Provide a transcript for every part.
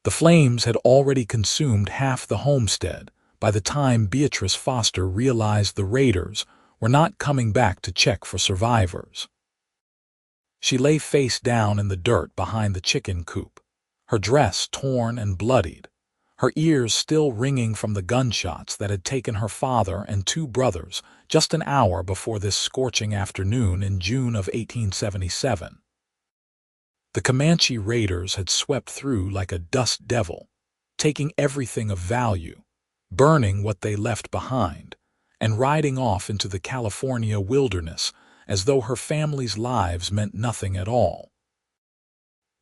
The flames had already consumed half the homestead by the time Beatrice Foster realized the raiders were not coming back to check for survivors. She lay face down in the dirt behind the chicken coop, her dress torn and bloodied, her ears still ringing from the gunshots that had taken her father and two brothers just an hour before this scorching afternoon in June of 1877. The Comanche raiders had swept through like a dust devil, taking everything of value, burning what they left behind, and riding off into the California wilderness as though her family's lives meant nothing at all.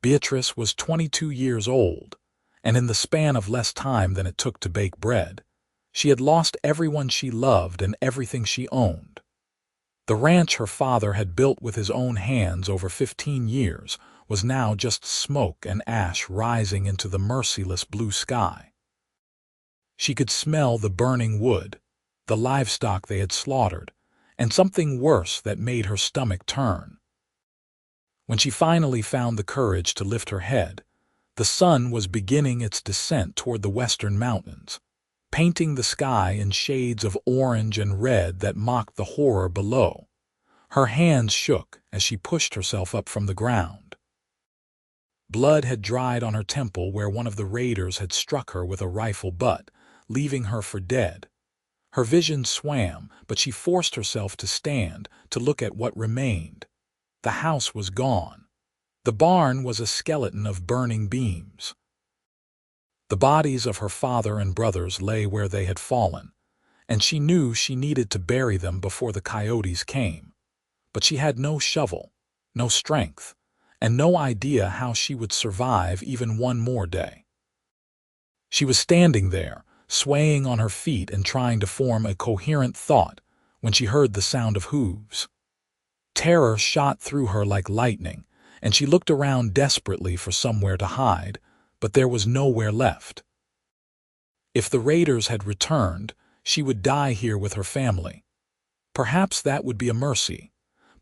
Beatrice was 22 years old, and in the span of less time than it took to bake bread, she had lost everyone she loved and everything she owned. The ranch her father had built with his own hands over 15 years was now just smoke and ash rising into the merciless blue sky. She could smell the burning wood, the livestock they had slaughtered, and something worse that made her stomach turn. When she finally found the courage to lift her head, the sun was beginning its descent toward the western mountains, painting the sky in shades of orange and red that mocked the horror below. Her hands shook as she pushed herself up from the ground. Blood had dried on her temple where one of the raiders had struck her with a rifle butt, leaving her for dead. Her vision swam, but she forced herself to stand to look at what remained. The house was gone. The barn was a skeleton of burning beams. The bodies of her father and brothers lay where they had fallen, and she knew she needed to bury them before the coyotes came. But she had no shovel, no strength, and no idea how she would survive even one more day. She was standing there, swaying on her feet and trying to form a coherent thought when she heard the sound of hooves. Terror shot through her like lightning, and she looked around desperately for somewhere to hide, but there was nowhere left. If the raiders had returned, she would die here with her family. Perhaps that would be a mercy,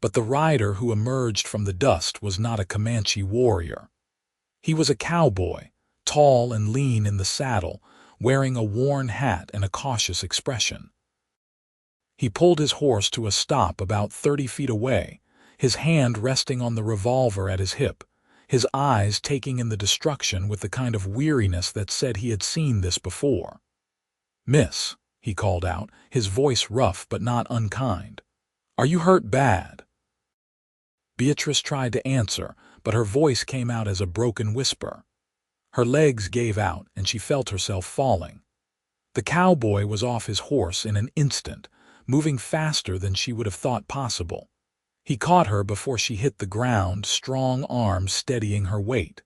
but the rider who emerged from the dust was not a Comanche warrior. He was a cowboy, tall and lean in the saddle, wearing a worn hat and a cautious expression. He pulled his horse to a stop about 30 feet away, his hand resting on the revolver at his hip, his eyes taking in the destruction with the kind of weariness that said he had seen this before. "Miss," he called out, his voice rough but not unkind. "Are you hurt bad?" Beatrice tried to answer, but her voice came out as a broken whisper. Her legs gave out, and she felt herself falling. The cowboy was off his horse in an instant, moving faster than she would have thought possible. He caught her before she hit the ground, strong arms steadying her weight.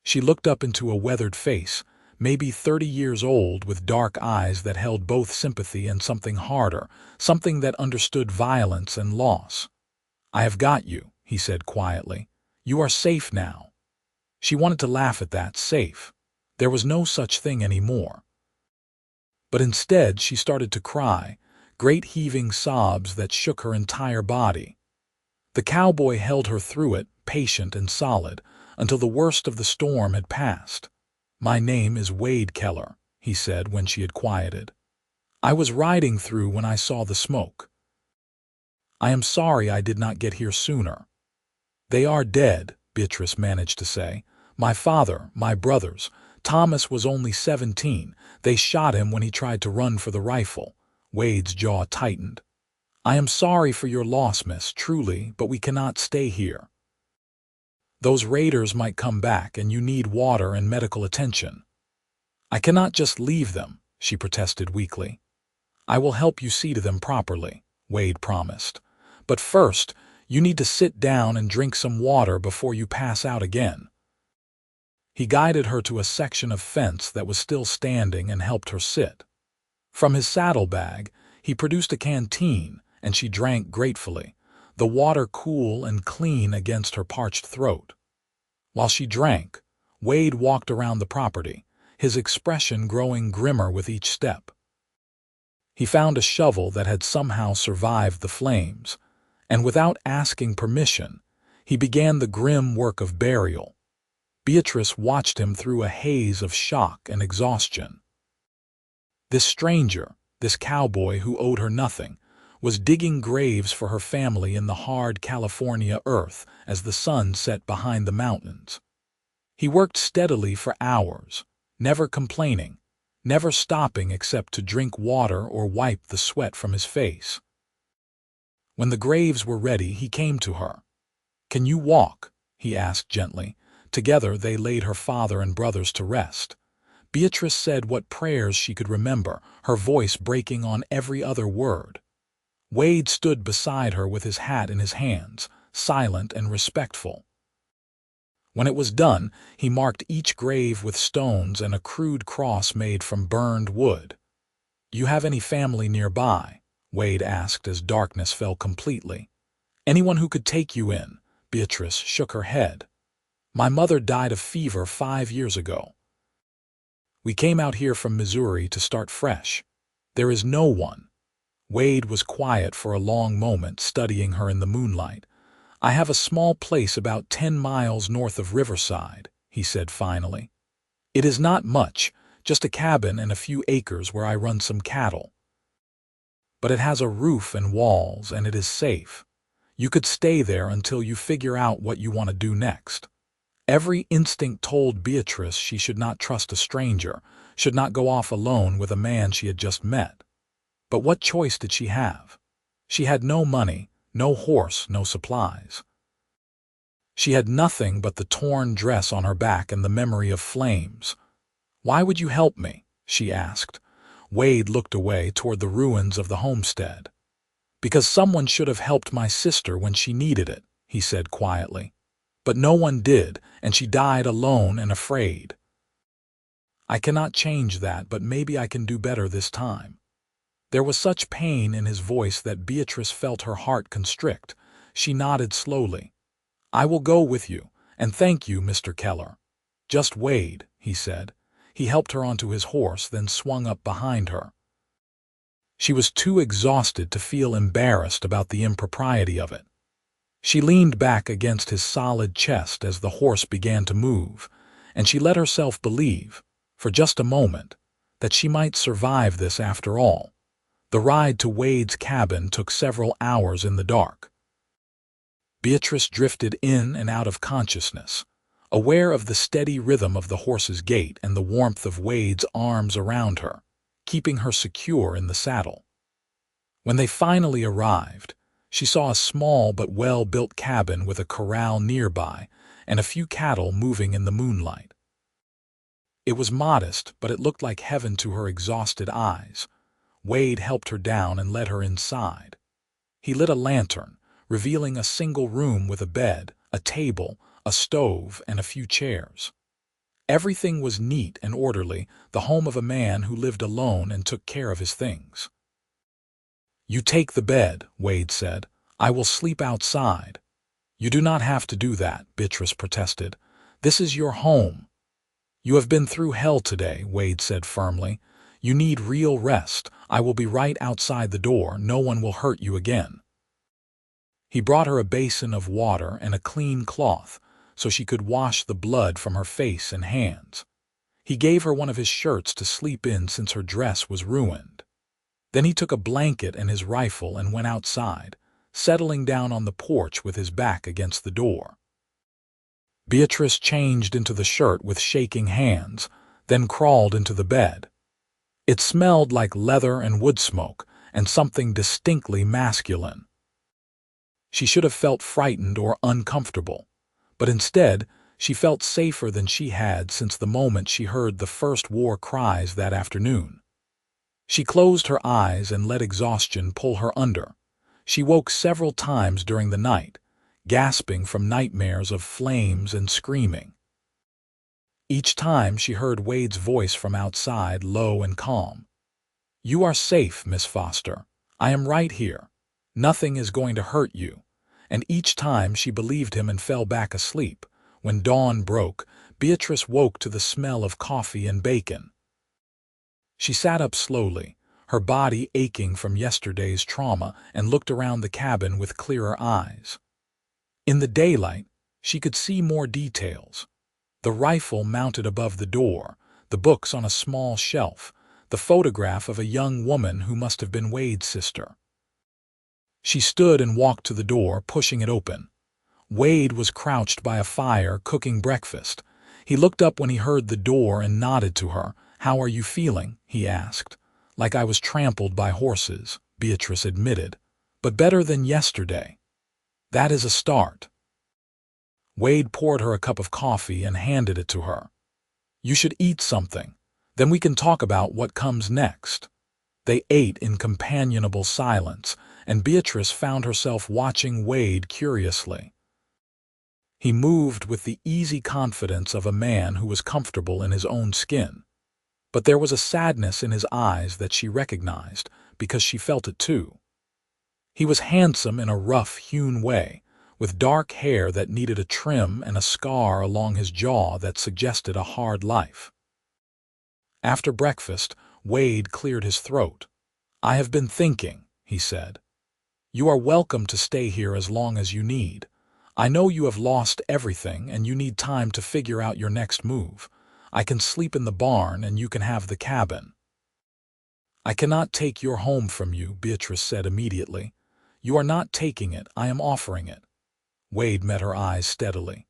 She looked up into a weathered face, maybe 30 years old, with dark eyes that held both sympathy and something harder, something that understood violence and loss. "I have got you," he said quietly. "You are safe now." She wanted to laugh at that, safe. There was no such thing anymore. But instead she started to cry, great heaving sobs that shook her entire body. The cowboy held her through it, patient and solid, until the worst of the storm had passed. "My name is Wade Keller," he said when she had quieted. "I was riding through when I saw the smoke. I am sorry I did not get here sooner." "They are dead," Beatrice managed to say. "My father, my brothers. Thomas was only 17. They shot him when he tried to run for the rifle." Wade's jaw tightened. "I am sorry for your loss, miss, truly, but we cannot stay here. Those raiders might come back, and you need water and medical attention." "I cannot just leave them," she protested weakly. "I will help you see to them properly," Wade promised. "But first, you need to sit down and drink some water before you pass out again." He guided her to a section of fence that was still standing and helped her sit. From his saddlebag, he produced a canteen, and she drank gratefully, the water cool and clean against her parched throat. While she drank, Wade walked around the property, his expression growing grimmer with each step. He found a shovel that had somehow survived the flames, and without asking permission, he began the grim work of burial. Beatrice watched him through a haze of shock and exhaustion. This stranger, this cowboy who owed her nothing, was digging graves for her family in the hard California earth as the sun set behind the mountains. He worked steadily for hours, never complaining, never stopping except to drink water or wipe the sweat from his face. When the graves were ready, he came to her. "Can you walk?" he asked gently. Together they laid her father and brothers to rest. Beatrice said what prayers she could remember, her voice breaking on every other word. Wade stood beside her with his hat in his hands, silent and respectful. When it was done, he marked each grave with stones and a crude cross made from burned wood. "You have any family nearby?" Wade asked as darkness fell completely. "Anyone who could take you in?" Beatrice shook her head. "My mother died of fever 5 years ago. We came out here from Missouri to start fresh. There is no one." Wade was quiet for a long moment, studying her in the moonlight. "I have a small place about 10 miles north of Riverside," he said finally. "It is not much, just a cabin and a few acres where I run some cattle. But it has a roof and walls, and it is safe. You could stay there until you figure out what you want to do next." Every instinct told Beatrice she should not trust a stranger, should not go off alone with a man she had just met. But what choice did she have? She had no money, no horse, no supplies. She had nothing but the torn dress on her back and the memory of flames. "Why would you help me?" she asked. Wade looked away toward the ruins of the homestead. "Because someone should have helped my sister when she needed it," he said quietly. "But no one did, and she died alone and afraid. I cannot change that, but maybe I can do better this time." There was such pain in his voice that Beatrice felt her heart constrict. She nodded slowly. "I will go with you, and thank you, Mr. Keller." "Just Wade," he said. He helped her onto his horse, then swung up behind her. She was too exhausted to feel embarrassed about the impropriety of it. She leaned back against his solid chest as the horse began to move, and she let herself believe, for just a moment, that she might survive this after all. The ride to Wade's cabin took several hours in the dark. Beatrice drifted in and out of consciousness, aware of the steady rhythm of the horse's gait and the warmth of Wade's arms around her, keeping her secure in the saddle. When they finally arrived, she saw a small but well-built cabin with a corral nearby and a few cattle moving in the moonlight. It was modest, but it looked like heaven to her exhausted eyes. Wade helped her down and led her inside. He lit a lantern, revealing a single room with a bed, a table, a stove, and a few chairs. Everything was neat and orderly, the home of a man who lived alone and took care of his things. "You take the bed," Wade said. "I will sleep outside." "You do not have to do that," Beatrice protested. "This is your home." "You have been through hell today," Wade said firmly. "You need real rest. I will be right outside the door. No one will hurt you again." He brought her a basin of water and a clean cloth so she could wash the blood from her face and hands. He gave her one of his shirts to sleep in since her dress was ruined. Then he took a blanket and his rifle and went outside, settling down on the porch with his back against the door. Beatrice changed into the shirt with shaking hands, then crawled into the bed. It smelled like leather and wood smoke, and something distinctly masculine. She should have felt frightened or uncomfortable, but instead she felt safer than she had since the moment she heard the first war cries that afternoon. She closed her eyes and let exhaustion pull her under. She woke several times during the night, gasping from nightmares of flames and screaming. Each time she heard Wade's voice from outside, low and calm. "You are safe, Miss Foster. I am right here. Nothing is going to hurt you." And each time she believed him and fell back asleep. When dawn broke, Beatrice woke to the smell of coffee and bacon. She sat up slowly, her body aching from yesterday's trauma, and looked around the cabin with clearer eyes. In the daylight, she could see more details. the rifle mounted above the door, the books on a small shelf, the photograph of a young woman who must have been Wade's sister. She stood and walked to the door, pushing it open. Wade was crouched by a fire, cooking breakfast. He looked up when he heard the door and nodded to her. "How are you feeling?" he asked. "Like I was trampled by horses," Beatrice admitted. "But better than yesterday." "That is a start." Wade poured her a cup of coffee and handed it to her. "You should eat something. Then we can talk about what comes next." They ate in companionable silence, and Beatrice found herself watching Wade curiously. He moved with the easy confidence of a man who was comfortable in his own skin. But there was a sadness in his eyes that she recognized, because she felt it too. He was handsome in a rough-hewn way, with dark hair that needed a trim and a scar along his jaw that suggested a hard life. After breakfast, Wade cleared his throat. "I have been thinking," he said. "You are welcome to stay here as long as you need. I know you have lost everything and you need time to figure out your next move. I can sleep in the barn and you can have the cabin." "I cannot take your home from you," Beatrice said immediately. "You are not taking it, I am offering it." Wade met her eyes steadily.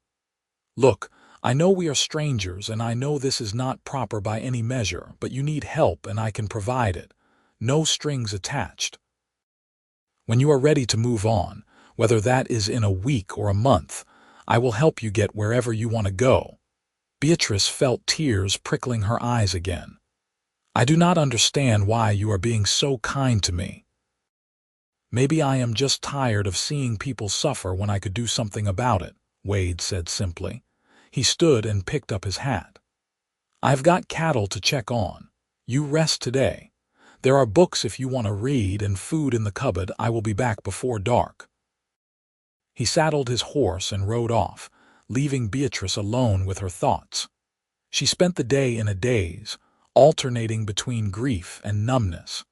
"Look, I know we are strangers and I know this is not proper by any measure, but you need help and I can provide it. No strings attached. When you are ready to move on, whether that is in a week or a month, I will help you get wherever you want to go." Beatrice felt tears prickling her eyes again. "I do not understand why you are being so kind to me." "Maybe I am just tired of seeing people suffer when I could do something about it," Wade said simply. He stood and picked up his hat. "I've got cattle to check on. You rest today. There are books if you want to read and food in the cupboard. I will be back before dark." He saddled his horse and rode off, leaving Beatrice alone with her thoughts. She spent the day in a daze, alternating between grief and numbness.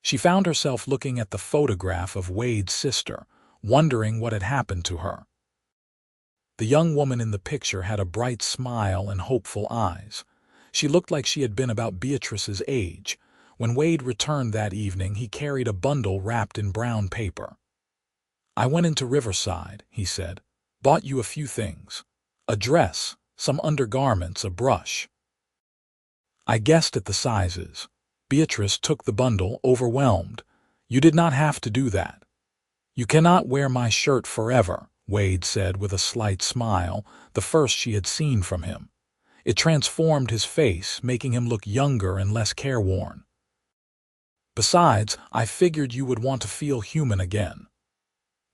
She found herself looking at the photograph of Wade's sister, wondering what had happened to her. The young woman in the picture had a bright smile and hopeful eyes. She looked like she had been about Beatrice's age. When Wade returned that evening, he carried a bundle wrapped in brown paper. "I went into Riverside," he said. "Bought you a few things. A dress, some undergarments, a brush." I guessed at the sizes. Beatrice took the bundle, overwhelmed. "You did not have to do that." "You cannot wear my shirt forever," Wade said with a slight smile, the first she had seen from him. It transformed his face, making him look younger and less careworn. "Besides, I figured you would want to feel human again."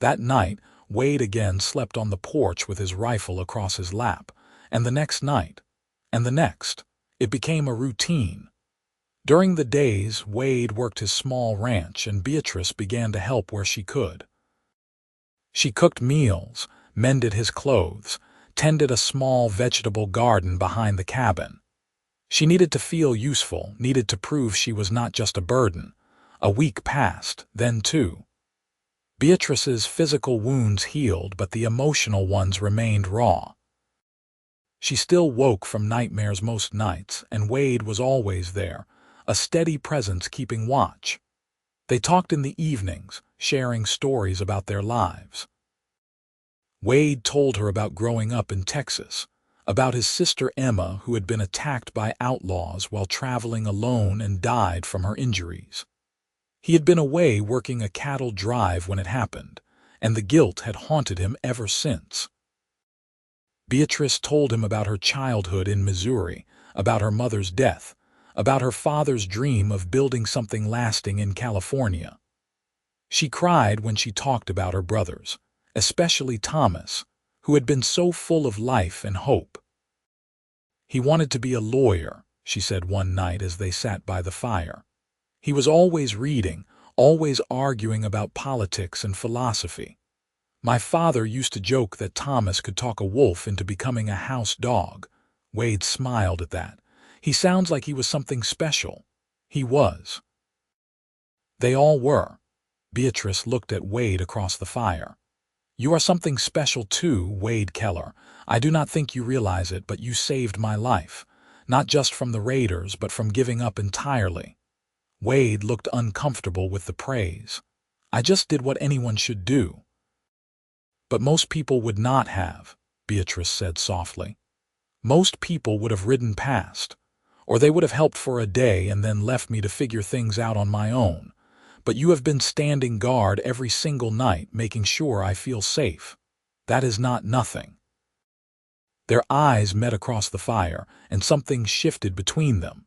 That night, Wade again slept on the porch with his rifle across his lap, and the next night, and the next. It became a routine. During the days, Wade worked his small ranch and Beatrice began to help where she could. She cooked meals, mended his clothes, tended a small vegetable garden behind the cabin. She needed to feel useful, needed to prove she was not just a burden. A week passed, then two. Beatrice's physical wounds healed, but the emotional ones remained raw. She still woke from nightmares most nights, and Wade was always there, a steady presence keeping watch. They talked in the evenings, sharing stories about their lives. Wade told her about growing up in Texas, about his sister Emma who had been attacked by outlaws while traveling alone and died from her injuries. He had been away working a cattle drive when it happened, and the guilt had haunted him ever since. Beatrice told him about her childhood in Missouri, about her mother's death, about her father's dream of building something lasting in California. She cried when she talked about her brothers, especially Thomas, who had been so full of life and hope. "He wanted to be a lawyer," she said one night as they sat by the fire. "He was always reading, always arguing about politics and philosophy. My father used to joke that Thomas could talk a wolf into becoming a house dog." Wade smiled at that. "He sounds like he was something special." He was. They all were. Beatrice looked at Wade across the fire. You are something special too, Wade Keller. I do not think you realize it, but you saved my life. Not just from the raiders, but from giving up entirely. Wade looked uncomfortable with the praise. I just did what anyone should do. But most people would not have, Beatrice said softly. Most people would have ridden past, or they would have helped for a day and then left me to figure things out on my own. But you have been standing guard every single night, making sure I feel safe. That is not nothing. Their eyes met across the fire, and something shifted between them.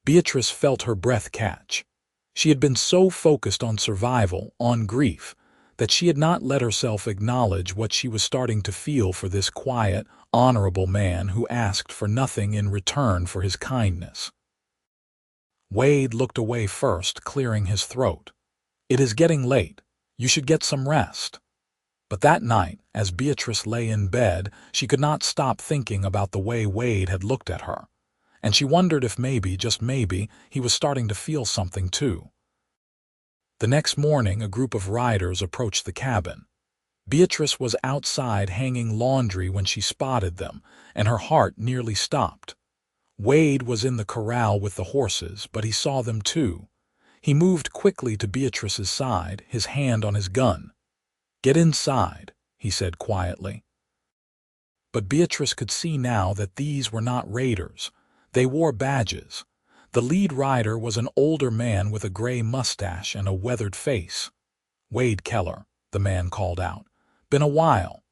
Beatrice felt her breath catch. She had been so focused on survival, on grief, that she had not let herself acknowledge what she was starting to feel for this quiet, honorable man who asked for nothing in return for his kindness. Wade looked away first, clearing his throat. It is getting late. You should get some rest. But that night, as Beatrice lay in bed, she could not stop thinking about the way Wade had looked at her. And she wondered if maybe, just maybe, he was starting to feel something too. The next morning, a group of riders approached the cabin. Beatrice was outside hanging laundry when she spotted them, and her heart nearly stopped. Wade was in the corral with the horses, but he saw them too. He moved quickly to Beatrice's side, his hand on his gun. "Get inside," he said quietly. But Beatrice could see now that these were not raiders. They wore badges. The lead rider was an older man with a gray mustache and a weathered face. "Wade Keller," the man called out. "Been a while."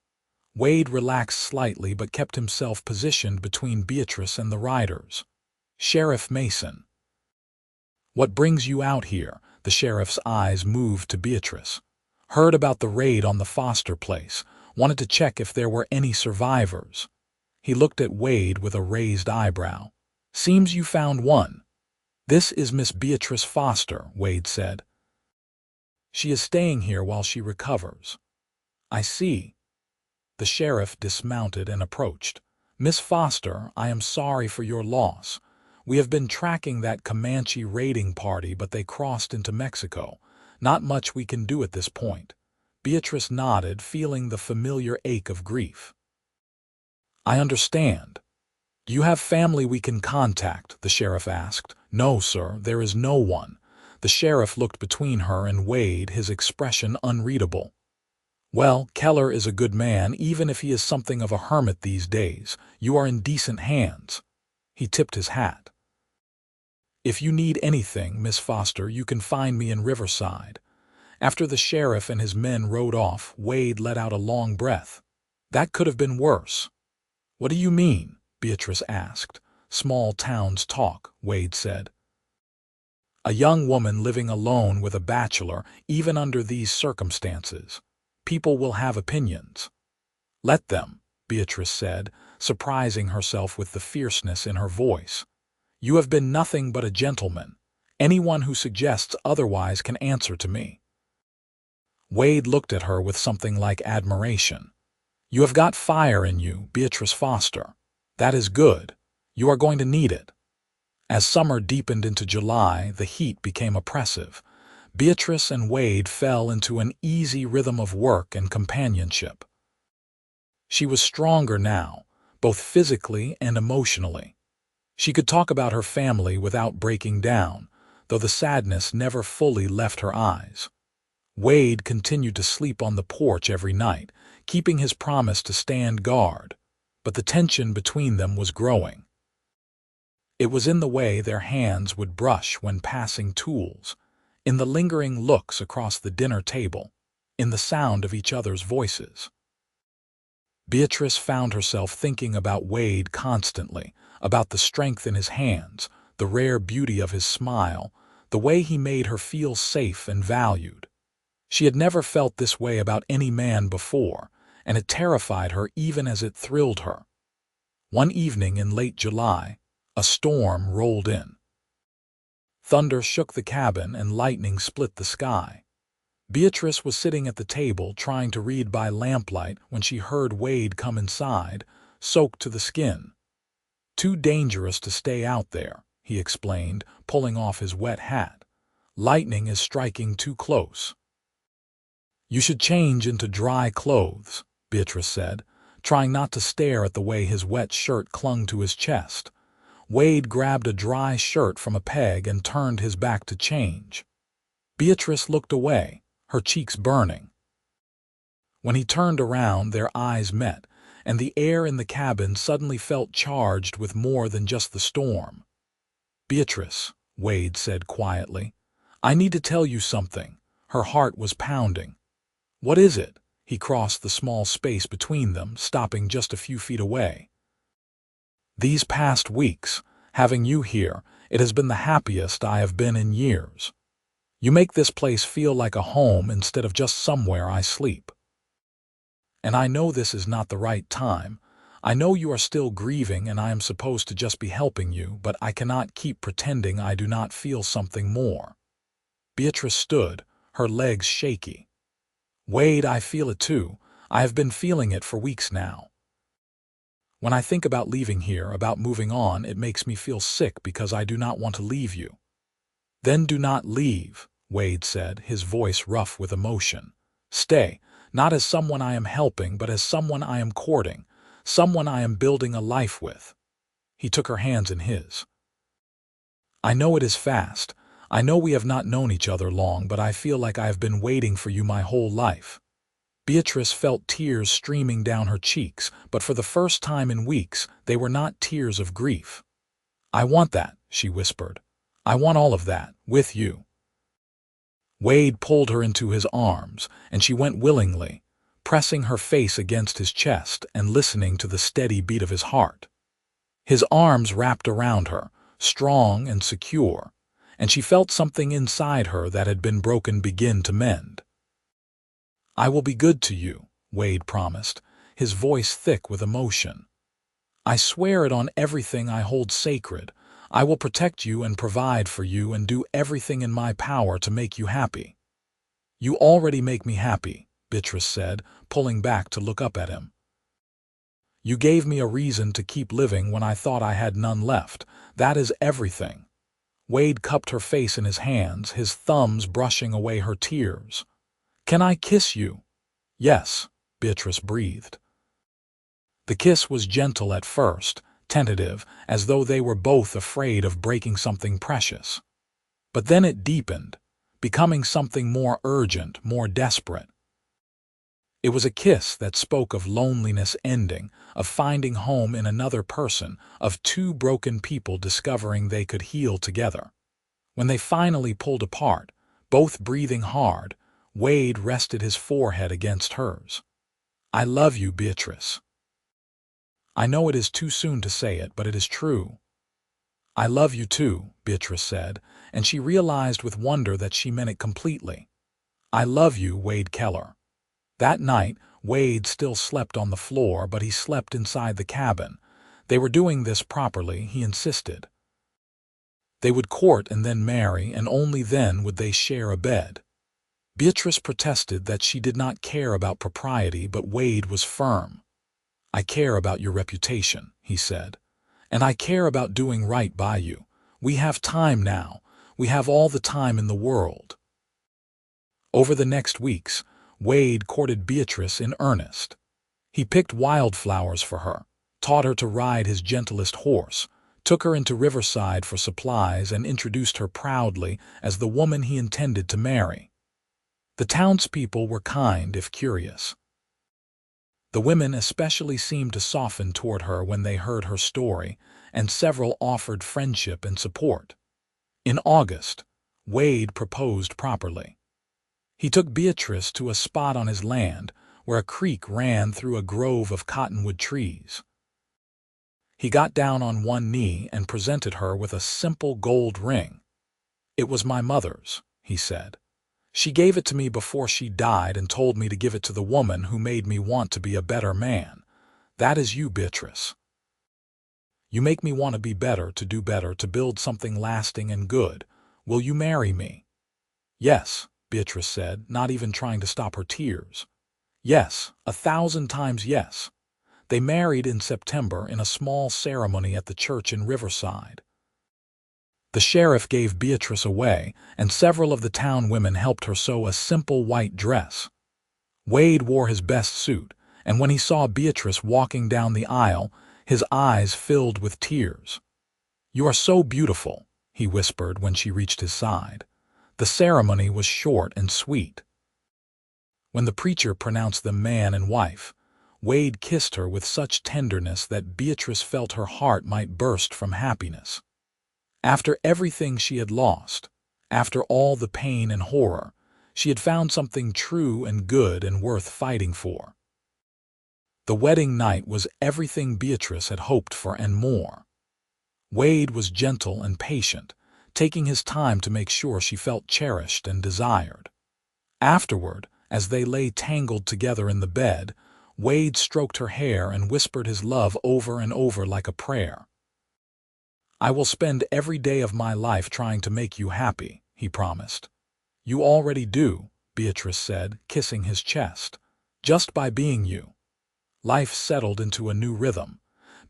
Wade relaxed slightly but kept himself positioned between Beatrice and the riders. "Sheriff Mason." "What brings you out here?" The sheriff's eyes moved to Beatrice. "Heard about the raid on the Foster place. Wanted to check if there were any survivors." He looked at Wade with a raised eyebrow. "Seems you found one." "This is Miss Beatrice Foster," Wade said. "She is staying here while she recovers." "I see." The sheriff dismounted and approached. "Miss Foster, I am sorry for your loss. We have been tracking that Comanche raiding party, but they crossed into Mexico. Not much we can do at this point." Beatrice nodded, feeling the familiar ache of grief. "I understand. Do you have family we can contact?" the sheriff asked. "No, sir, there is no one." The sheriff looked between her and Wade, his expression unreadable. "Well, Keller is a good man, even if he is something of a hermit these days. You are in decent hands." He tipped his hat. "If you need anything, Miss Foster, you can find me in Riverside." After the sheriff and his men rode off, Wade let out a long breath. "That could have been worse." "What do you mean?" Beatrice asked. "Small towns talk," Wade said. "A young woman living alone with a bachelor, even under these circumstances. People will have opinions." "Let them," Beatrice said, surprising herself with the fierceness in her voice. "You have been nothing but a gentleman. Anyone who suggests otherwise can answer to me." Wade looked at her with something like admiration. "You have got fire in you, Beatrice Foster. That is good. You are going to need it." As summer deepened into July, the heat became oppressive. Beatrice and Wade fell into an easy rhythm of work and companionship. She was stronger now, both physically and emotionally. She could talk about her family without breaking down, though the sadness never fully left her eyes. Wade continued to sleep on the porch every night, keeping his promise to stand guard, but the tension between them was growing. It was in the way their hands would brush when passing tools, in the lingering looks across the dinner table, in the sound of each other's voices. Beatrice found herself thinking about Wade constantly, about the strength in his hands, the rare beauty of his smile, the way he made her feel safe and valued. She had never felt this way about any man before, and it terrified her even as it thrilled her. One evening in late July, a storm rolled in. Thunder shook the cabin and lightning split the sky. Beatrice was sitting at the table trying to read by lamplight when she heard Wade come inside, soaked to the skin. "Too dangerous to stay out there," he explained, pulling off his wet hat. "Lightning is striking too close." "You should change into dry clothes," Beatrice said, trying not to stare at the way his wet shirt clung to his chest. Wade grabbed a dry shirt from a peg and turned his back to change. Beatrice looked away, her cheeks burning. When he turned around, their eyes met, and the air in the cabin suddenly felt charged with more than just the storm. "Beatrice," Wade said quietly, "I need to tell you something." Her heart was pounding. "What is it?" He crossed the small space between them, stopping just a few feet away. "These past weeks, having you here, it has been the happiest I have been in years. You make this place feel like a home instead of just somewhere I sleep. And I know this is not the right time. I know you are still grieving and I am supposed to just be helping you, but I cannot keep pretending I do not feel something more." Beatrice stood, her legs shaky. "Wade, I feel it too. I have been feeling it for weeks now. When I think about leaving here, about moving on, it makes me feel sick because I do not want to leave you." "Then do not leave," Wade said, his voice rough with emotion. "Stay, not as someone I am helping, but as someone I am courting, someone I am building a life with." He took her hands in his. "I know it is fast. I know we have not known each other long, but I feel like I have been waiting for you my whole life." Beatrice felt tears streaming down her cheeks, but for the first time in weeks, they were not tears of grief. "I want that," she whispered. "I want all of that, with you." Wade pulled her into his arms, and she went willingly, pressing her face against his chest and listening to the steady beat of his heart. His arms wrapped around her, strong and secure, and she felt something inside her that had been broken begin to mend. "I will be good to you," Wade promised, his voice thick with emotion. "I swear it on everything I hold sacred. I will protect you and provide for you and do everything in my power to make you happy." "You already make me happy," Beatrice said, pulling back to look up at him. "You gave me a reason to keep living when I thought I had none left. That is everything." Wade cupped her face in his hands, his thumbs brushing away her tears. "Can I kiss you?" "Yes," Beatrice breathed. The kiss was gentle at first, tentative, as though they were both afraid of breaking something precious. But then it deepened, becoming something more urgent, more desperate. It was a kiss that spoke of loneliness ending, of finding home in another person, of two broken people discovering they could heal together. When they finally pulled apart, both breathing hard, Wade rested his forehead against hers. "I love you, Beatrice." "I know it is too soon to say it, but it is true." "I love you too," Beatrice said, and she realized with wonder that she meant it completely. "I love you, Wade Keller." That night, Wade still slept on the floor, but he slept inside the cabin. They were doing this properly, he insisted. They would court and then marry, and only then would they share a bed. Beatrice protested that she did not care about propriety, but Wade was firm. "I care about your reputation," he said. "And I care about doing right by you. We have time now. We have all the time in the world." Over the next weeks, Wade courted Beatrice in earnest. He picked wildflowers for her, taught her to ride his gentlest horse, took her into Riverside for supplies, and introduced her proudly as the woman he intended to marry. The townspeople were kind if curious. The women especially seemed to soften toward her when they heard her story, and several offered friendship and support. In August, Wade proposed properly. He took Beatrice to a spot on his land where a creek ran through a grove of cottonwood trees. He got down on one knee and presented her with a simple gold ring. "It was my mother's," he said. "She gave it to me before she died and told me to give it to the woman who made me want to be a better man. That is you, Beatrice. You make me want to be better, to do better, to build something lasting and good. Will you marry me?" "Yes," Beatrice said, not even trying to stop her tears. "Yes, 1,000 times yes." They married in September in a small ceremony at the church in Riverside. The sheriff gave Beatrice away, and several of the town women helped her sew a simple white dress. Wade wore his best suit, and when he saw Beatrice walking down the aisle, his eyes filled with tears. "You are so beautiful," he whispered when she reached his side. The ceremony was short and sweet. When the preacher pronounced them man and wife, Wade kissed her with such tenderness that Beatrice felt her heart might burst from happiness. After everything she had lost, after all the pain and horror, she had found something true and good and worth fighting for. The wedding night was everything Beatrice had hoped for and more. Wade was gentle and patient, taking his time to make sure she felt cherished and desired. Afterward, as they lay tangled together in the bed, Wade stroked her hair and whispered his love over and over like a prayer. "I will spend every day of my life trying to make you happy," he promised. "You already do," Beatrice said, kissing his chest. "Just by being you." Life settled into a new rhythm.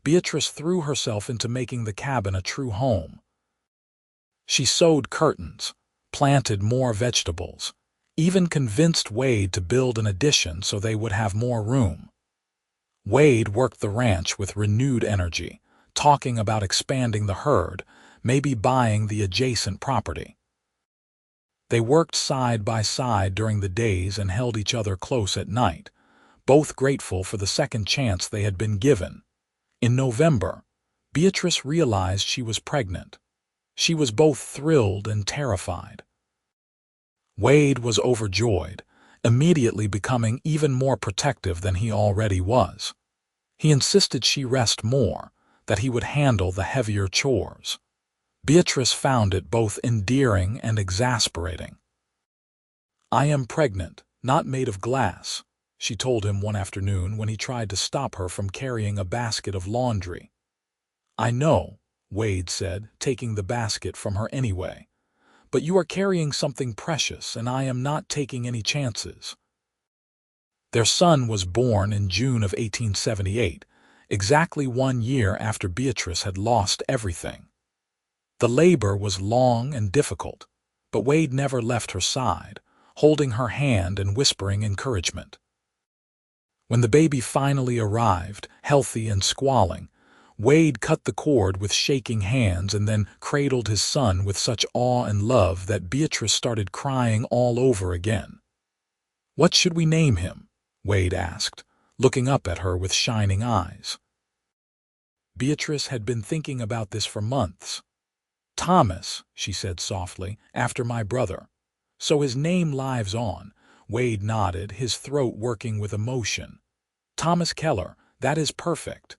Beatrice threw herself into making the cabin a true home. She sewed curtains, planted more vegetables, even convinced Wade to build an addition so they would have more room. Wade worked the ranch with renewed energy, talking about expanding the herd, maybe buying the adjacent property. They worked side by side during the days and held each other close at night, both grateful for the second chance they had been given. In November, Beatrice realized she was pregnant. She was both thrilled and terrified. Wade was overjoyed, immediately becoming even more protective than he already was. He insisted she rest more, that he would handle the heavier chores. Beatrice found it both endearing and exasperating. "I am pregnant, not made of glass," she told him one afternoon when he tried to stop her from carrying a basket of laundry. "I know," Wade said, taking the basket from her anyway. "But you are carrying something precious, and I am not taking any chances." Their son was born in June of 1878, exactly 1 year after Beatrice had lost everything. The labor was long and difficult, but Wade never left her side, holding her hand and whispering encouragement. When the baby finally arrived, healthy and squalling, Wade cut the cord with shaking hands and then cradled his son with such awe and love that Beatrice started crying all over again. "What should we name him?" Wade asked, looking up at her with shining eyes. Beatrice had been thinking about this for months. "Thomas," she said softly, "after my brother. So his name lives on." Wade nodded, his throat working with emotion. "Thomas Keller, that is perfect."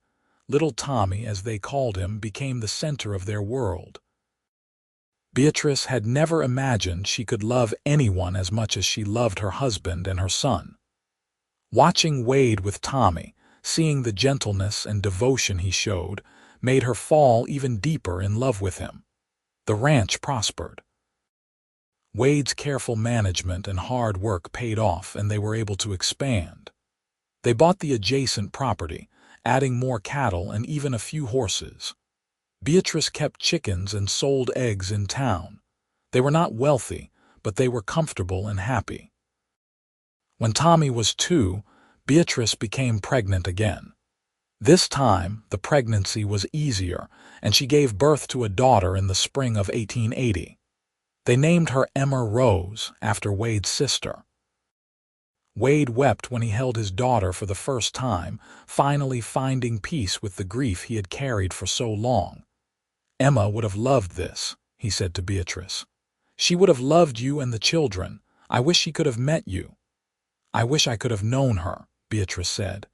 Little Tommy, as they called him, became the center of their world. Beatrice had never imagined she could love anyone as much as she loved her husband and her son. Watching Wade with Tommy, seeing the gentleness and devotion he showed, made her fall even deeper in love with him. The ranch prospered. Wade's careful management and hard work paid off, and they were able to expand. They bought the adjacent property, adding more cattle and even a few horses. Beatrice kept chickens and sold eggs in town. They were not wealthy, but they were comfortable and happy. When Tommy was 2, Beatrice became pregnant again. This time, the pregnancy was easier, and she gave birth to a daughter in the spring of 1880. They named her Emma Rose, after Wade's sister. Wade wept when he held his daughter for the first time, finally finding peace with the grief he had carried for so long. "Emma would have loved this," he said to Beatrice. "She would have loved you and the children. I wish she could have met you." "I wish I could have known her," Beatrice said.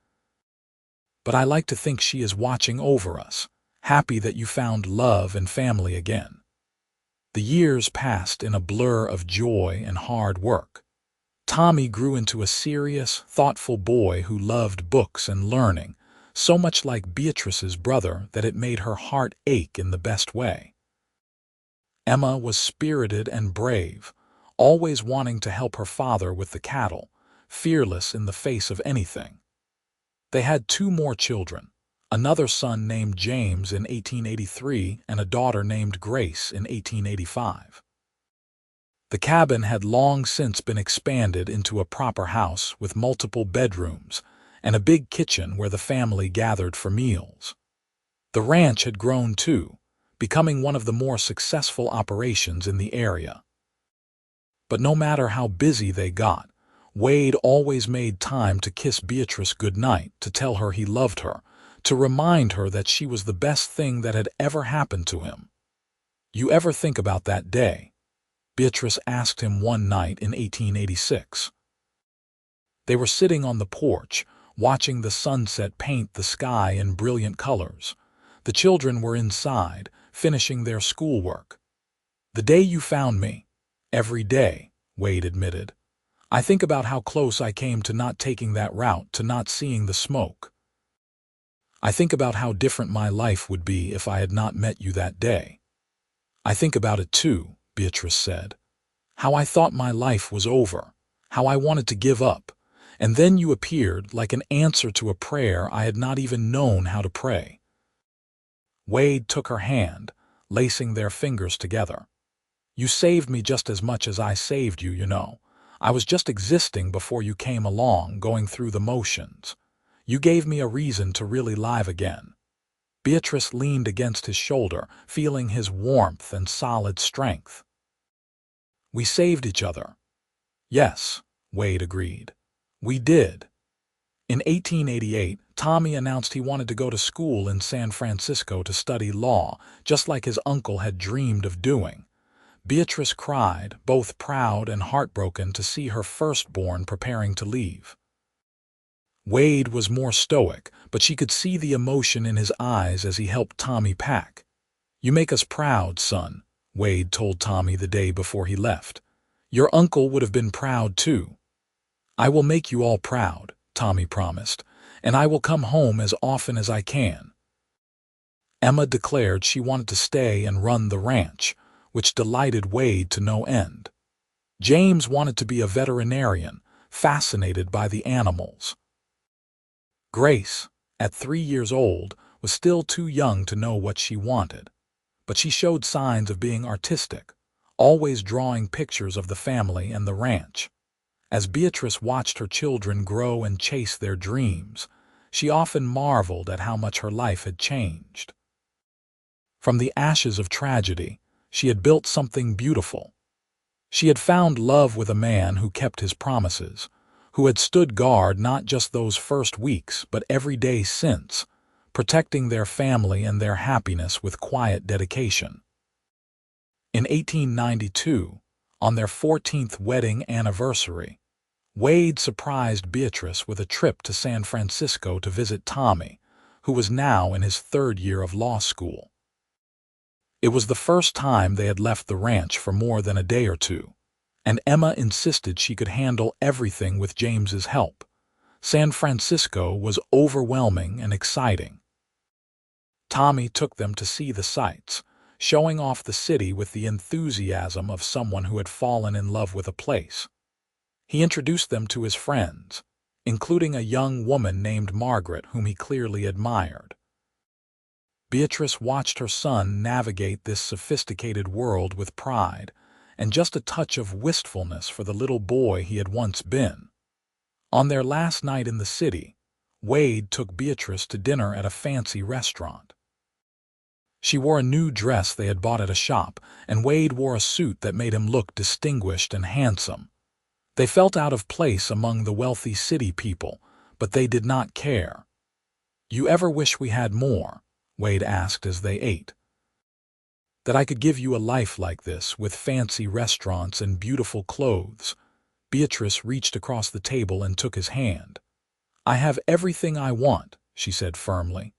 "But I like to think she is watching over us, happy that you found love and family again." The years passed in a blur of joy and hard work. Tommy grew into a serious, thoughtful boy who loved books and learning, so much like Beatrice's brother that it made her heart ache in the best way. Emma was spirited and brave, always wanting to help her father with the cattle, fearless in the face of anything. They had 2 more children, another son named James in 1883 and a daughter named Grace in 1885. The cabin had long since been expanded into a proper house with multiple bedrooms and a big kitchen where the family gathered for meals. The ranch had grown too, becoming one of the more successful operations in the area. But no matter how busy they got, Wade always made time to kiss Beatrice goodnight, to tell her he loved her, to remind her that she was the best thing that had ever happened to him. "You ever think about that day?" Beatrice asked him one night in 1886. They were sitting on the porch, watching the sunset paint the sky in brilliant colors. The children were inside, finishing their schoolwork. "The day you found me." "Every day," Wade admitted. "I think about how close I came to not taking that route, to not seeing the smoke. I think about how different my life would be if I had not met you that day." "I think about it too," Beatrice said. "How I thought my life was over, how I wanted to give up, and then you appeared like an answer to a prayer I had not even known how to pray." Wade took her hand, lacing their fingers together. "You saved me just as much as I saved you, you know. I was just existing before you came along, going through the motions. You gave me a reason to really live again." Beatrice leaned against his shoulder, feeling his warmth and solid strength. "We saved each other." "Yes," Wade agreed. "We did." In 1888, Tommy announced he wanted to go to school in San Francisco to study law, just like his uncle had dreamed of doing. Beatrice cried, both proud and heartbroken to see her firstborn preparing to leave. Wade was more stoic, but she could see the emotion in his eyes as he helped Tommy pack. "You make us proud, son," Wade told Tommy the day before he left. "Your uncle would have been proud too." "I will make you all proud," Tommy promised, "and I will come home as often as I can." Emma declared she wanted to stay and run the ranch, which delighted Wade to no end. James wanted to be a veterinarian, fascinated by the animals. Grace, at 3 years old, was still too young to know what she wanted, but she showed signs of being artistic, always drawing pictures of the family and the ranch. As Beatrice watched her children grow and chase their dreams, she often marveled at how much her life had changed. From the ashes of tragedy, she had built something beautiful. She had found love with a man who kept his promises, who had stood guard not just those first weeks but every day since, protecting their family and their happiness with quiet dedication. In 1892, on their 14th wedding anniversary, Wade surprised Beatrice with a trip to San Francisco to visit Tommy, who was now in his 3rd year of law school. It was the first time they had left the ranch for more than a day or two, and Emma insisted she could handle everything with James's help. San Francisco was overwhelming and exciting. Tommy took them to see the sights, showing off the city with the enthusiasm of someone who had fallen in love with a place. He introduced them to his friends, including a young woman named Margaret whom he clearly admired. Beatrice watched her son navigate this sophisticated world with pride, and just a touch of wistfulness for the little boy he had once been. On their last night in the city, Wade took Beatrice to dinner at a fancy restaurant. She wore a new dress they had bought at a shop, and Wade wore a suit that made him look distinguished and handsome. They felt out of place among the wealthy city people, but they did not care. "You ever wish we had more?" Wade asked as they ate. "That I could give you a life like this, with fancy restaurants and beautiful clothes." Beatrice reached across the table and took his hand. "I have everything I want," she said firmly.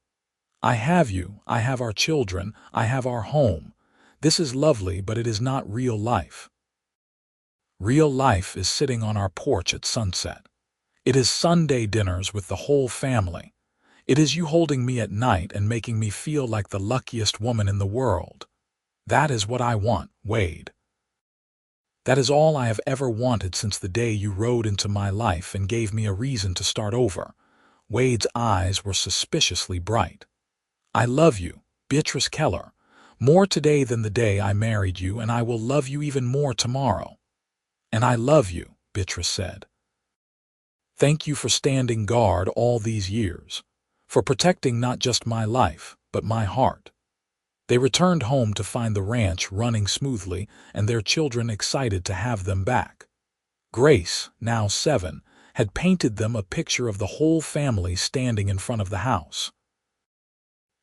"I have you, I have our children, I have our home. This is lovely, but it is not real life. Real life is sitting on our porch at sunset. It is Sunday dinners with the whole family. It is you holding me at night and making me feel like the luckiest woman in the world. That is what I want, Wade. That is all I have ever wanted since the day you rode into my life and gave me a reason to start over." Wade's eyes were suspiciously bright. "I love you, Beatrice Keller, more today than the day I married you, and I will love you even more tomorrow." "And I love you," Beatrice said. "Thank you for standing guard all these years, for protecting not just my life, but my heart." They returned home to find the ranch running smoothly and their children excited to have them back. Grace, now 7, had painted them a picture of the whole family standing in front of the house.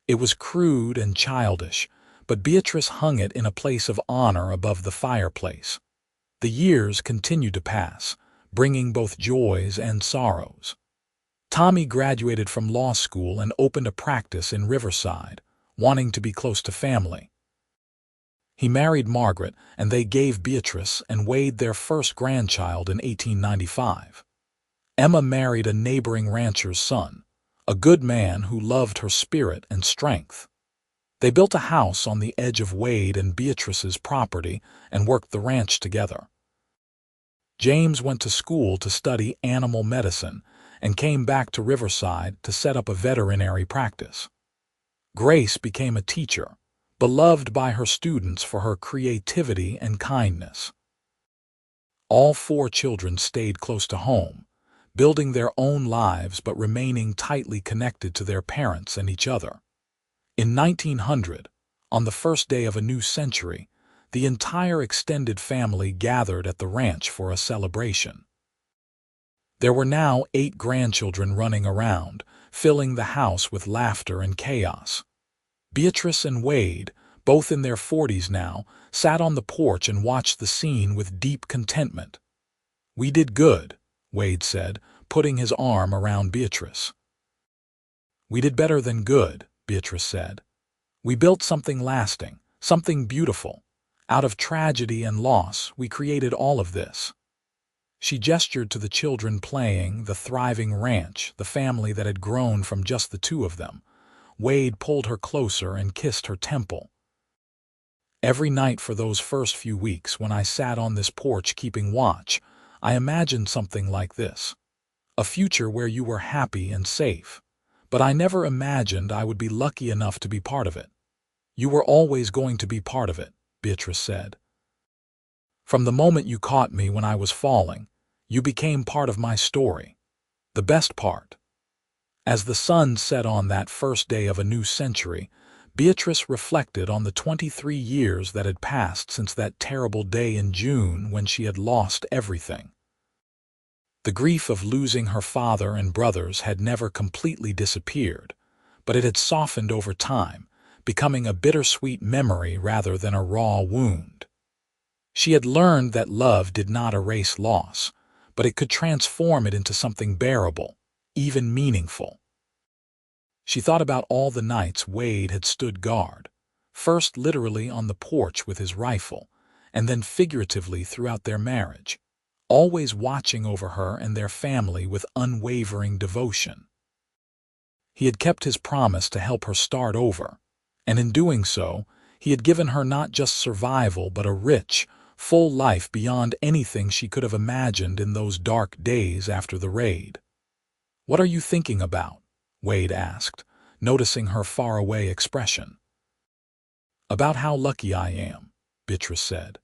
It was crude and childish, but Beatrice hung it in a place of honor above the fireplace. The years continued to pass, bringing both joys and sorrows. Tommy graduated from law school and opened a practice in Riverside, wanting to be close to family. He married Margaret, and they gave Beatrice and Wade their first grandchild in 1895. Emma married a neighboring rancher's son, a good man who loved her spirit and strength. They built a house on the edge of Wade and Beatrice's property and worked the ranch together. James went to school to study animal medicine and came back to Riverside to set up a veterinary practice. Grace became a teacher, beloved by her students for her creativity and kindness. All 4 children stayed close to home, building their own lives but remaining tightly connected to their parents and each other. In 1900, on the first day of a new century, the entire extended family gathered at the ranch for a celebration. There were now 8 grandchildren running around, filling the house with laughter and chaos. Beatrice and Wade, both in their 40s now, sat on the porch and watched the scene with deep contentment. "We did good," Wade said, putting his arm around Beatrice. "We did better than good," Beatrice said. "We built something lasting, something beautiful. Out of tragedy and loss, we created all of this." She gestured to the children playing, the thriving ranch, the family that had grown from just the 2 of them. Wade pulled her closer and kissed her temple. "Every night for those first few weeks when I sat on this porch keeping watch, I imagined something like this. A future where you were happy and safe. But I never imagined I would be lucky enough to be part of it." "You were always going to be part of it," Beatrice said. "From the moment you caught me when I was falling, you became part of my story. The best part." As the sun set on that first day of a new century, Beatrice reflected on the 23 years that had passed since that terrible day in June when she had lost everything. The grief of losing her father and brothers had never completely disappeared, but it had softened over time, becoming a bittersweet memory rather than a raw wound. She had learned that love did not erase loss, but it could transform it into something bearable, even meaningful. She thought about all the nights Wade had stood guard, first literally on the porch with his rifle, and then figuratively throughout their marriage, always watching over her and their family with unwavering devotion. He had kept his promise to help her start over, and in doing so, he had given her not just survival but a rich, full life beyond anything she could have imagined in those dark days after the raid. "What are you thinking about?" Wade asked, noticing her faraway expression. "About how lucky I am," Beatrice said.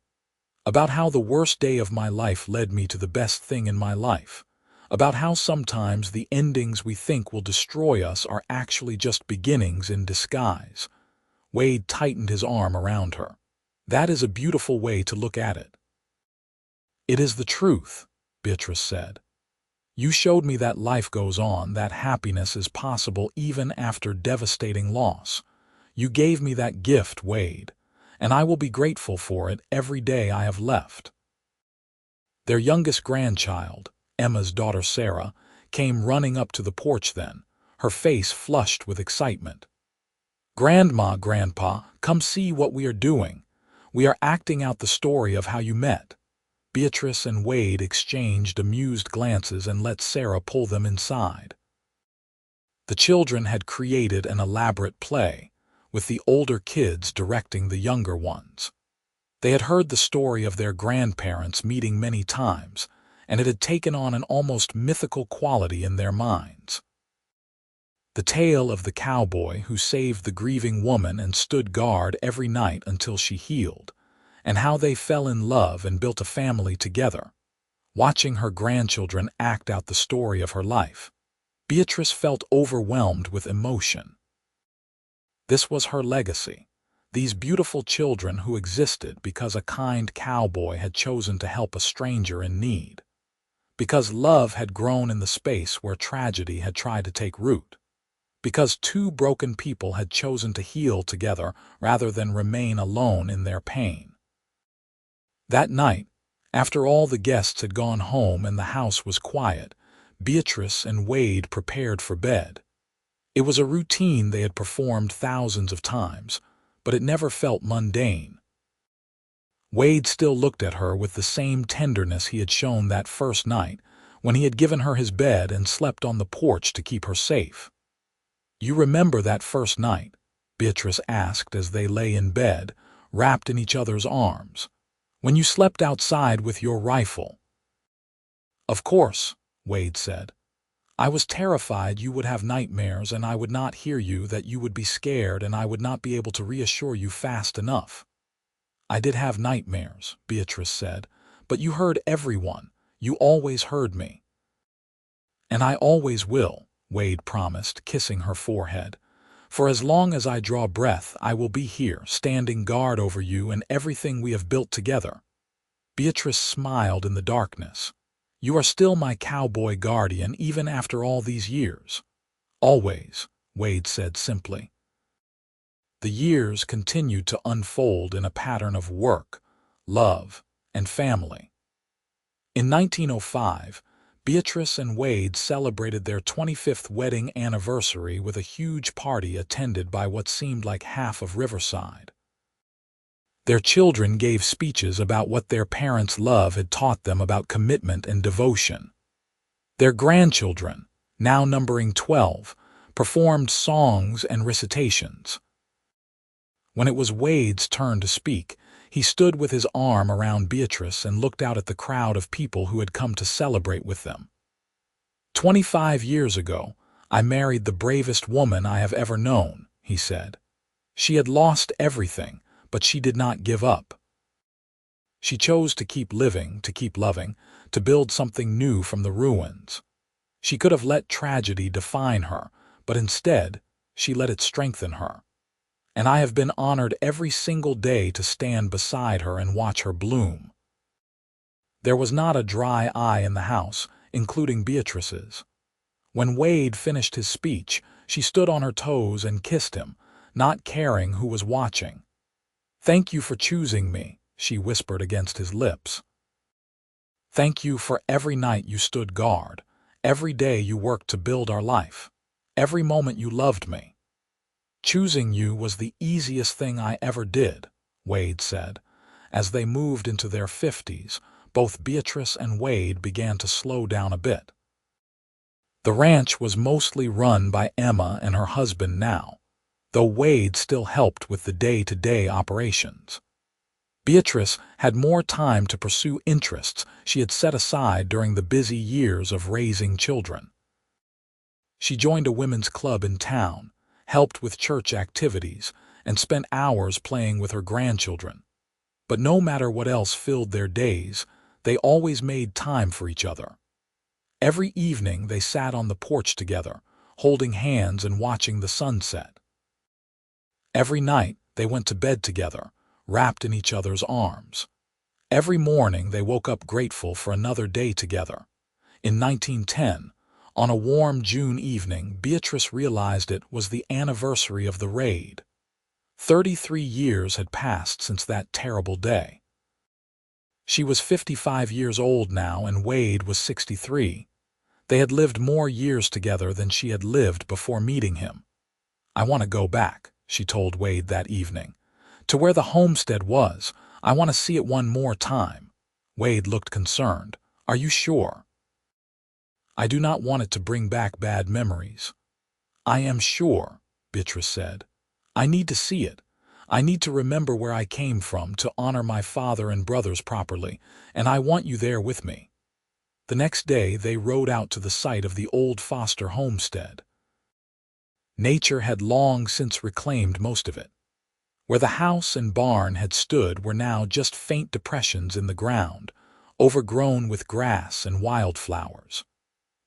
"About how the worst day of my life led me to the best thing in my life. About how sometimes the endings we think will destroy us are actually just beginnings in disguise." Wade tightened his arm around her. "That is a beautiful way to look at it." "It is the truth," Beatrice said. "You showed me that life goes on, that happiness is possible even after devastating loss. You gave me that gift, Wade, and I will be grateful for it every day I have left." Their youngest grandchild, Emma's daughter Sarah, came running up to the porch then, her face flushed with excitement. "Grandma, Grandpa, come see what we are doing. We are acting out the story of how you met." Beatrice and Wade exchanged amused glances and let Sarah pull them inside. The children had created an elaborate play, with the older kids directing the younger ones. They had heard the story of their grandparents meeting many times, and it had taken on an almost mythical quality in their minds. The tale of the cowboy who saved the grieving woman and stood guard every night until she healed, and how they fell in love and built a family together. watching her grandchildren act out the story of her life. Beatrice felt overwhelmed with emotion. This was her legacy. These beautiful children who existed because a kind cowboy had chosen to help a stranger in need. Because love had grown in the space where tragedy had tried to take root. Because two broken people had chosen to heal together rather than remain alone in their pain. That night, after all the guests had gone home and the house was quiet, Beatrice and Wade prepared for bed. It was a routine they had performed thousands of times, but it never felt mundane. Wade still looked at her with the same tenderness he had shown that first night, when he had given her his bed and slept on the porch to keep her safe. "You remember that first night?" Beatrice asked as they lay in bed, wrapped in each other's arms. "When you slept outside with your rifle?" "Of course," Wade said. "I was terrified you would have nightmares and I would not hear you, that you would be scared and I would not be able to reassure you fast enough." "I did have nightmares," Beatrice said, "but you heard everyone. You always heard me." "And I always will," Wade promised, kissing her forehead. "For as long as I draw breath, I will be here, standing guard over you and everything we have built together." Beatrice smiled in the darkness. "You are still my cowboy guardian even after all these years." "Always," Wade said simply. The years continued to unfold in a pattern of work, love, and family. In 1905, Beatrice and Wade celebrated their 25th wedding anniversary with a huge party attended by what seemed like half of Riverside. Their children gave speeches about what their parents' love had taught them about commitment and devotion. Their grandchildren, now numbering 12, performed songs and recitations. When it was Wade's turn to speak, he stood with his arm around Beatrice and looked out at the crowd of people who had come to celebrate with them. "25 years ago, I married the bravest woman I have ever known," he said. "She had lost everything, but she did not give up. She chose to keep living, to keep loving, to build something new from the ruins. She could have let tragedy define her, but instead, she let it strengthen her. And I have been honored every single day to stand beside her and watch her bloom." There was not a dry eye in the house, including Beatrice's. When Wade finished his speech, she stood on her toes and kissed him, not caring who was watching. "Thank you for choosing me," she whispered against his lips. "Thank you for every night you stood guard, every day you worked to build our life, every moment you loved me." "Choosing you was the easiest thing I ever did," Wade said. As they moved into their 50s, both Beatrice and Wade began to slow down a bit. The ranch was mostly run by Emma and her husband now, though Wade still helped with the day-to-day operations. Beatrice had more time to pursue interests she had set aside during the busy years of raising children. She joined a women's club in town, helped with church activities, and spent hours playing with her grandchildren. But no matter what else filled their days, they always made time for each other. Every evening they sat on the porch together, holding hands and watching the sunset. Every night they went to bed together, wrapped in each other's arms. Every morning they woke up grateful for another day together. In 1910, on a warm June evening, Beatrice realized it was the anniversary of the raid. 33 years had passed since that terrible day. She was 55 years old now and Wade was 63. They had lived more years together than she had lived before meeting him. "I want to go back," she told Wade that evening. "To where the homestead was. I want to see it one more time." Wade looked concerned. "Are you sure?" "I do not want it to bring back bad memories." "I am sure," Beatrice said. "I need to see it. I need to remember where I came from, to honor my father and brothers properly, and I want you there with me." The next day they rode out to the site of the old Foster homestead. Nature had long since reclaimed most of it. Where the house and barn had stood were now just faint depressions in the ground, overgrown with grass and wildflowers.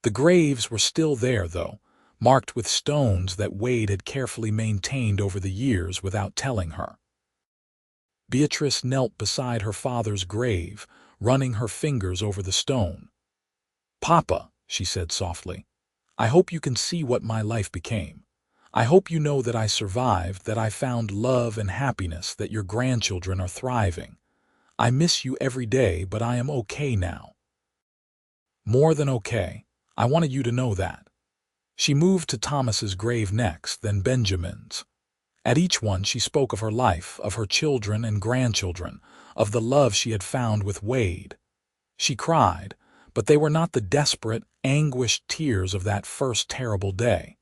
The graves were still there, though, marked with stones that Wade had carefully maintained over the years without telling her. Beatrice knelt beside her father's grave, running her fingers over the stone. "Papa," she said softly, "I hope you can see what my life became. I hope you know that I survived, that I found love and happiness, that your grandchildren are thriving. I miss you every day, but I am okay now. More than okay. I wanted you to know that." She moved to Thomas's grave next, then Benjamin's. At each one she spoke of her life, of her children and grandchildren, of the love she had found with Wade. She cried, but they were not the desperate, anguished tears of that first terrible day.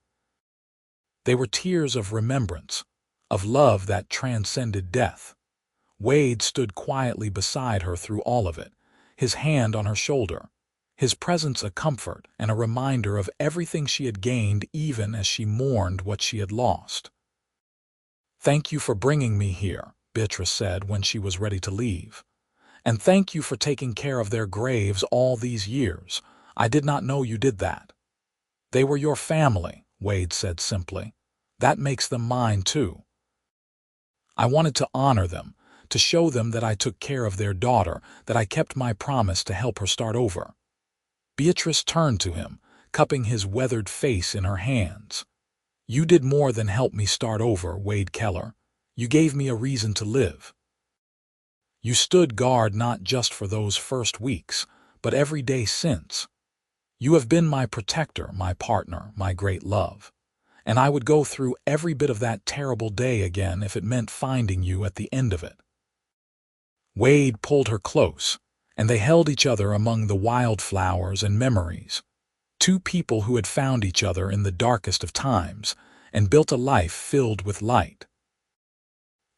They were tears of remembrance, of love that transcended death. Wade stood quietly beside her through all of it, his hand on her shoulder, his presence a comfort and a reminder of everything she had gained even as she mourned what she had lost. "Thank you for bringing me here," Beatrice said when she was ready to leave. "And thank you for taking care of their graves all these years. I did not know you did that." "They were your family," Wade said simply. "That makes them mine too. I wanted to honor them, to show them that I took care of their daughter, that I kept my promise to help her start over." Beatrice turned to him, cupping his weathered face in her hands. "You did more than help me start over, Wade Keller. You gave me a reason to live. You stood guard not just for those first weeks, but every day since. You have been my protector, my partner, my great love. And I would go through every bit of that terrible day again if it meant finding you at the end of it." Wade pulled her close, and they held each other among the wildflowers and memories. Two people who had found each other in the darkest of times and built a life filled with light.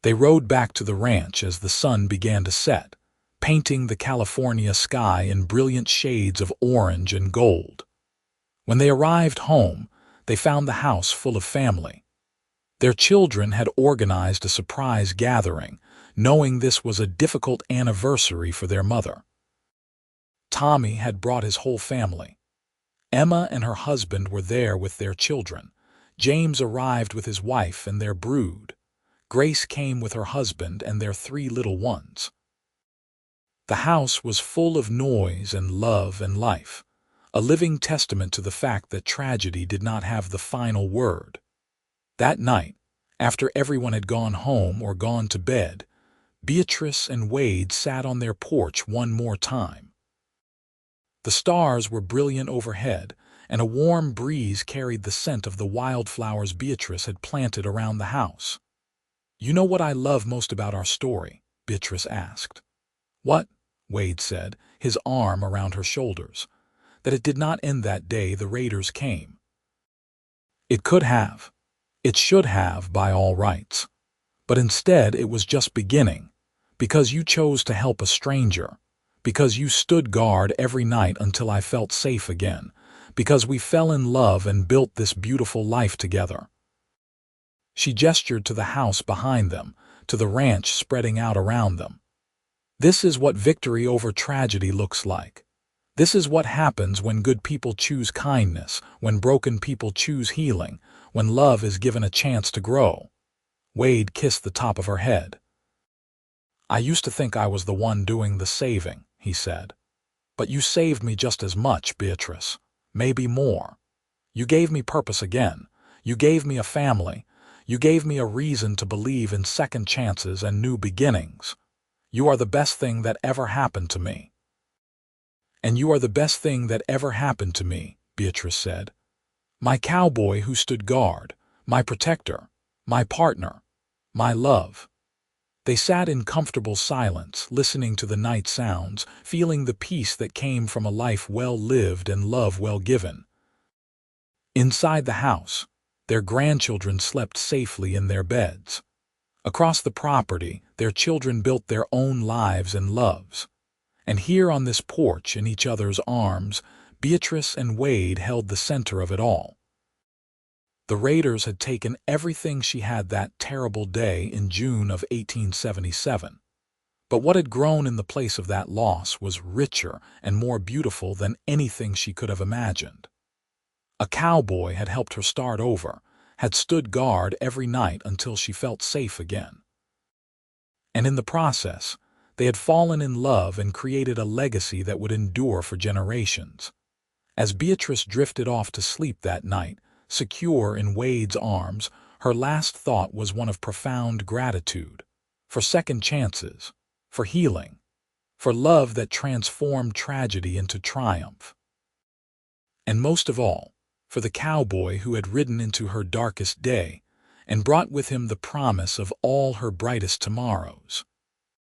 They rode back to the ranch as the sun began to set, painting the California sky in brilliant shades of orange and gold. When they arrived home, they found the house full of family. Their children had organized a surprise gathering, knowing this was a difficult anniversary for their mother. Tommy had brought his whole family. Emma and her husband were there with their children. James arrived with his wife and their brood. Grace came with her husband and their 3 little ones. The house was full of noise and love and life, a living testament to the fact that tragedy did not have the final word. That night, after everyone had gone home or gone to bed, Beatrice and Wade sat on their porch one more time. The stars were brilliant overhead, and a warm breeze carried the scent of the wildflowers Beatrice had planted around the house. "You know what I love most about our story?" Beatrice asked. "What?" Wade said, his arm around her shoulders. "That it did not end that day the raiders came. It could have. It should have by all rights. But instead it was just beginning, because you chose to help a stranger, because you stood guard every night until I felt safe again, because we fell in love and built this beautiful life together." She gestured to the house behind them, to the ranch spreading out around them. "This is what victory over tragedy looks like. This is what happens when good people choose kindness, when broken people choose healing, when love is given a chance to grow." Wade kissed the top of her head. "I used to think I was the one doing the saving," he said. "But you saved me just as much, Beatrice. Maybe more. You gave me purpose again. You gave me a family. You gave me a reason to believe in second chances and new beginnings. You are the best thing that ever happened to me." "And you are the best thing that ever happened to me," Beatrice said. "My cowboy who stood guard, my protector, my partner, my love." They sat in comfortable silence, listening to the night sounds, feeling the peace that came from a life well lived and love well given. Inside the house, their grandchildren slept safely in their beds. Across the property, their children built their own lives and loves. And here on this porch, in each other's arms, Beatrice and Wade held the center of it all. The raiders had taken everything she had that terrible day in June of 1877. But what had grown in the place of that loss was richer and more beautiful than anything she could have imagined. A cowboy had helped her start over, had stood guard every night until she felt safe again. And in the process, they had fallen in love and created a legacy that would endure for generations. As Beatrice drifted off to sleep that night, secure in Wade's arms, her last thought was one of profound gratitude, for second chances, for healing, for love that transformed tragedy into triumph. And most of all, for the cowboy who had ridden into her darkest day and brought with him the promise of all her brightest tomorrows.